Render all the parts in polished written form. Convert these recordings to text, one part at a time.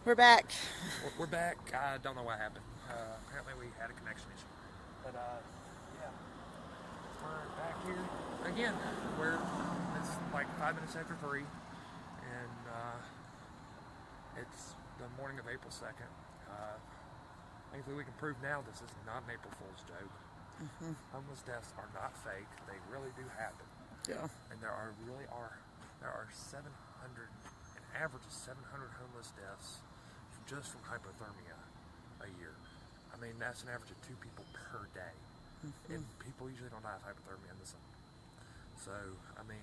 We're back. We're back. I don't know what happened. Apparently we had a connection issue. But yeah, we're back here again. It's like 5 minutes after 3, and it's the morning of April 2nd. Thankfully, we can prove now this is not an April Fool's joke. Homeless deaths are not fake. They really do happen. Yeah. And there are 700, an average of 700 homeless deaths just from hypothermia a year. I mean, that's an average of 2 people per day. And people usually don't die of hypothermia in the summer. So, I mean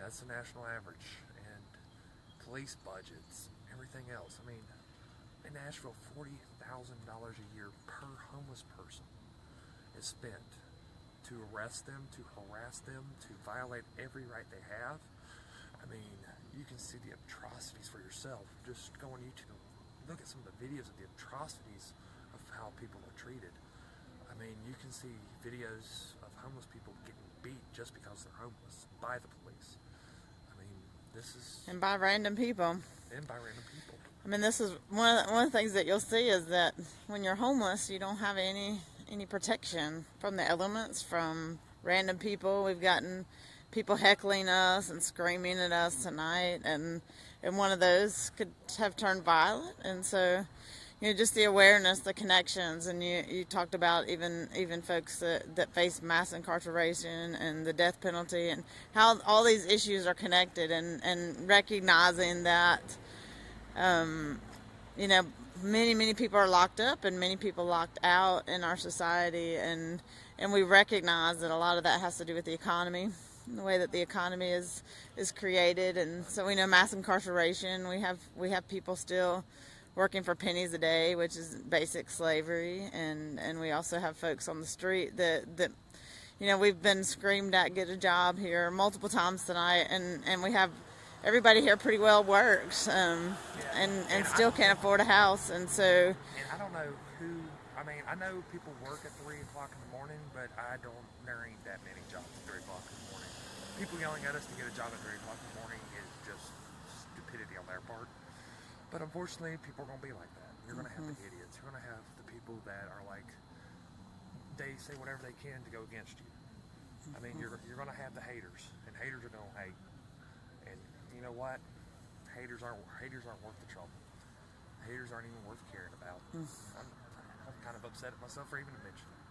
that's the national average. And police budgets, everything else. I mean, in Asheville, $40,000 a year per homeless person is spent to arrest them, to harass them, to violate every right they have. I mean, you can see the atrocities for yourself. Just go on YouTube and look at some of the videos of the atrocities of how people are treated. I mean, you can see videos of homeless people getting beat just because they're homeless by the police. I mean, this is... And by random people. And by random people. I mean, this is one of the things that you'll see is that when you're homeless, you don't have any protection from the elements, from random people. We've gotten people heckling us and screaming at us tonight, and one of those could have turned violent. And so, just the awareness, the connections, and you talked about even folks that face mass incarceration and the death penalty, and how all these issues are connected, and recognizing that, many people are locked up and many people locked out in our society, and we recognize that a lot of that has to do with the economy, the way that the economy is created. And so we know mass incarceration. We have people still working for pennies a day, which is basic slavery, and we also have folks on the street that we've been screamed at, get a job here multiple times tonight, and we have everybody here pretty well works, and still can't afford a house. And so, and I don't know who. I mean, I know people work at 3 o'clock in the morning, but there ain't that many jobs at 3 o'clock in the morning. People yelling at us to get a job at 3 o'clock in the morning is just stupidity on their part. But unfortunately, people are going to be like that. You're going to have the idiots. You're going to have the people that are like, they say whatever they can to go against you. I mean, you're going to have the haters, and haters are going to hate. And you know what? Haters aren't worth the trouble. Haters aren't even worth caring about. I'm kind of upset at myself for even mentioning it.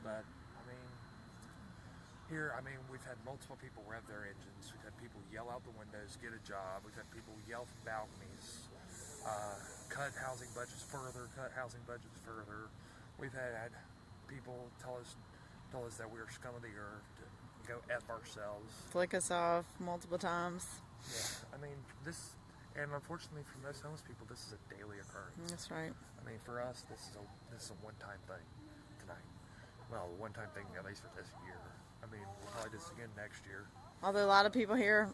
But I mean, we've had multiple people rev their engines. We've had people yell out the windows, get a job. We've had people yell from balconies, cut housing budgets further. We've had people tell us that we're scum of the earth, to go F ourselves, flick us off multiple times. Yeah, I mean, and unfortunately for most homeless people, this is a daily occurrence. That's right. I mean, for us, this is a one-time thing tonight. Well, a one-time thing at least for this year. I mean, we'll probably do this again next year. Although a lot of people here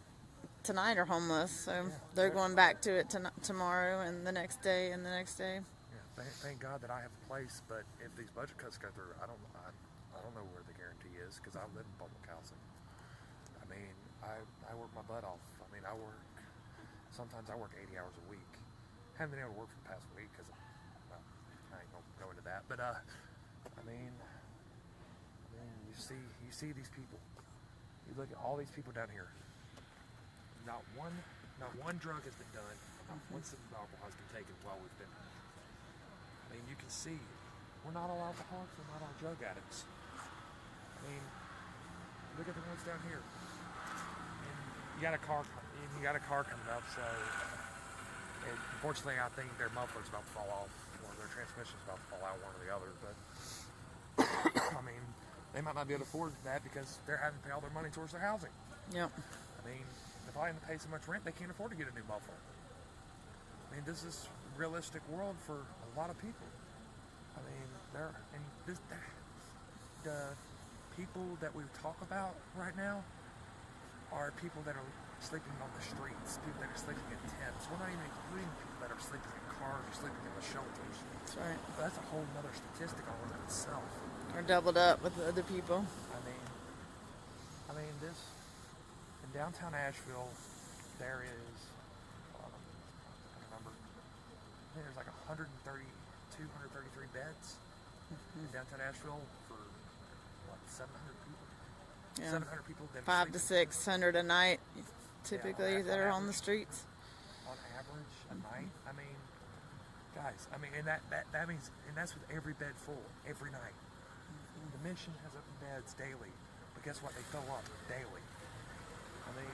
tonight are homeless, so they're going back to it tomorrow and the next day and the next day. Yeah, thank God that I have a place. But if these budget cuts go through, I don't know where the guarantee is, because I live in public housing. I mean, I work my butt off. I mean, sometimes I work 80 hours a week. Haven't been able to work for the past week because, well, I ain't gonna go into that. But I mean, you see these people. You look at all these people down here. Not one drug has been done. Not one sip of alcohol has been taken while we've been here. I mean, you can see we're not all alcoholics. We're not all drug addicts. I mean, look at the ones down here. And you got a car coming up, so unfortunately I think their muffler's about to fall off, or their transmission's about to fall out, one or the other. But I mean, they might not be able to afford that because they're having to pay all their money towards their housing. Yep. I mean, if I have to pay so much rent, they can't afford to get a new muffler. I mean, this is a realistic world for a lot of people. I mean, the people that we talk about right now are people that are sleeping on the streets, people that are sleeping in tents. We're not even including people that are sleeping in cars or sleeping in the shelters. That's right. But that's a whole other statistic all in itself. Or doubled up with other people. I mean, this in downtown Asheville, there is, I don't remember, 132, 133 beds in downtown Asheville for, what, 700 people? Yeah. 700 people. 500 to 600 a night, typically, that are on the streets. On average, a night. I mean, guys, I mean, and that means, and that's with every bed full, every night. The mission has open beds daily, but guess what? They fill up daily. I mean,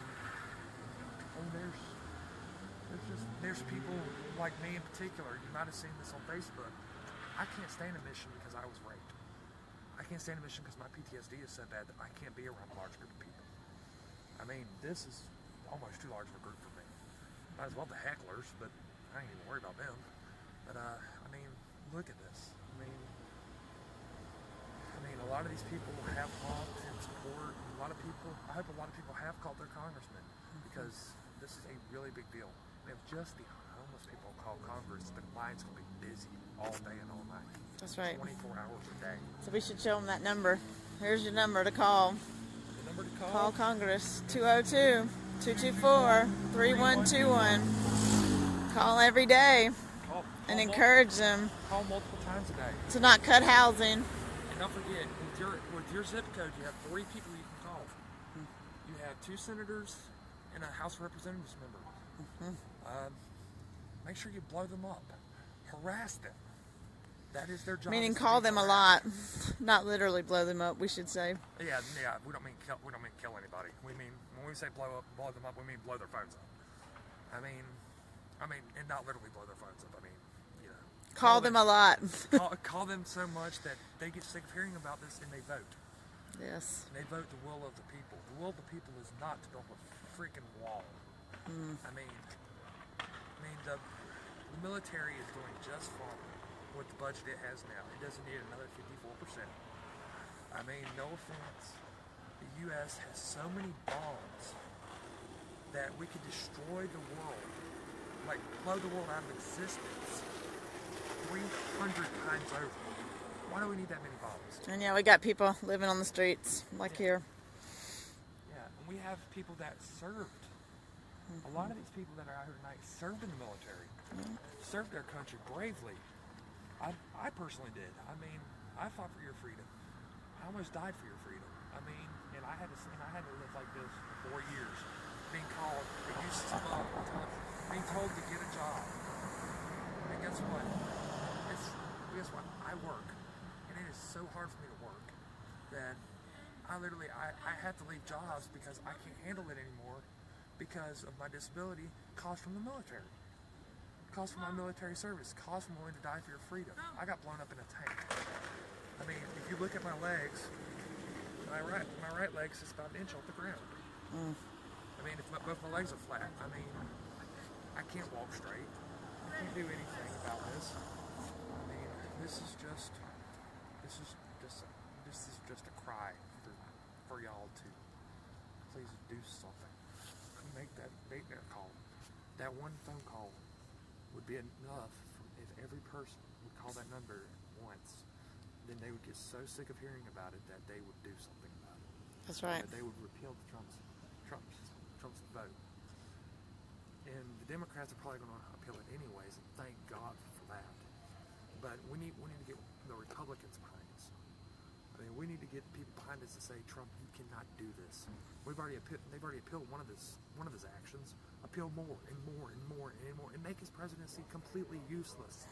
there's people like me in particular. You might have seen this on Facebook. I can't stand a mission because I was raped. I can't stand a mission because my PTSD is so bad that I can't be around a large group of people. I mean, this is almost too large of a group for me. Might as well the hecklers, but I ain't even worried about them. But I mean, look at this. I mean, a lot of these people have honked in support. A lot of people, I hope a lot of people have called their congressman, because this is a really big deal. If just the homeless people call Congress, the line's going to be busy all day and all night. That's right. 24 hours a day. So we should show them that number. Here's your number to call. The number to Call Congress, 202-224-3121. Call every day and encourage them Call multiple times a day. to not cut housing. And don't forget, with your zip code, you have 40 people you can call. You have 2 senators and a House of Representatives member. Make sure you blow them up. Harass them. That is their job. Meaning call them a lot, not literally blow them up, we should say. Yeah. We don't mean kill anybody. We mean, when we say blow them up, we mean blow their phones up. I mean, and not literally blow their phones up. I mean, you know. Call them a lot. call them so much that they get sick of hearing about this and they vote. Yes. And they vote the will of the people. The will of the people is not to build a freaking wall. I mean, the military is doing just fine with the budget it has now. It doesn't need another 54%. I mean, no offense. The U.S. has so many bombs that we could destroy the world, like blow the world out of existence 300 times over. Why do we need that many bombs? And yeah, we got people living on the streets, like here. Yeah, and we have people that served. A lot of these people that are out here tonight served in the military, served their country bravely. I personally did. I mean, I fought for your freedom. I almost died for your freedom. I mean, and I had to live like this for 4 years, being called a useless bum, being told to get a job. And guess what? I work, and it is so hard for me to work that I have to leave jobs because I can't handle it anymore because of my disability caused from the military. Caused from my military service, caused from willing to die for your freedom. I got blown up in a tank. I mean, if you look at my legs, my right leg's just about an inch off the ground. I mean, if both my legs are flat, I mean, I can't walk straight. I can't do anything about this. I mean, this is just a cry for y'all to please do something. Make that call. That one phone call would be enough if every person would call that number once. Then they would get so sick of hearing about it that they would do something about it. That's right. That they would repeal the Trump's vote. And the Democrats are probably going to appeal it anyways, and thank God for that. But we need to get the Republicans behind us. I mean, we need to get people behind us to say, Trump, you cannot do this. They've already appealed one of his actions. Appeal more and more and more and more, and make his presidency completely useless.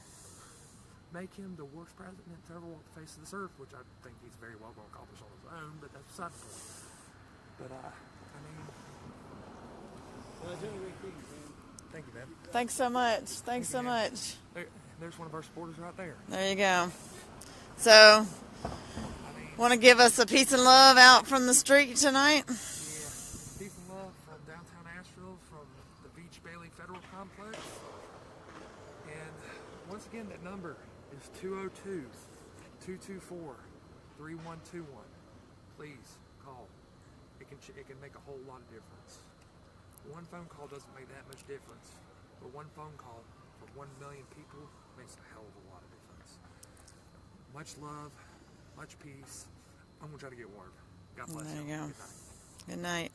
Make him the worst president to ever walk the face of this earth, which I think he's very well going to accomplish on his own, but that's beside the point. But I mean, thank you, man. Thanks so much. Thanks so much. There's one of our supporters right there. There you go. So, want to give us a peace and love out from the street tonight? Yeah, peace and love from downtown Asheville, from the Beach Bailey Federal Complex. And once again, that number is 202-224-3121. Please call. It can make a whole lot of difference. One phone call doesn't make that much difference, but one phone call for 1 million people makes a hell of a lot of difference. Much love, much peace. I'm going to try to get warm. God bless you. There you go. Good night.